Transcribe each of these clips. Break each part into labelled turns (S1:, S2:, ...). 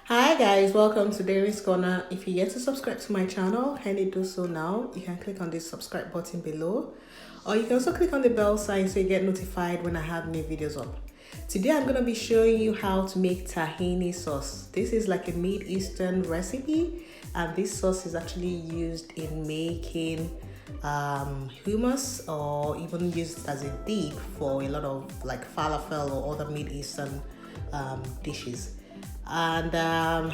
S1: Hi guys, welcome to DerinsCorner. If you yet to subscribe to my channel, kindly do so now. You can click on the subscribe button below, or you can also click on the bell sign so you get notified when I have new videos up. Today I'm going to be showing you how to make tahini sauce. This is like a Mid-Eastern recipe, and this sauce is actually used in making hummus, or even used as a dip for a lot of like falafel or other Mid-Eastern dishes. And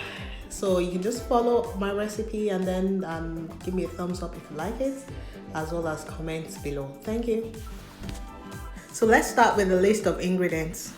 S1: so you can just follow my recipe and then give me a thumbs up if you like it, as well as comments below. Thank you. So let's start with the list of ingredients.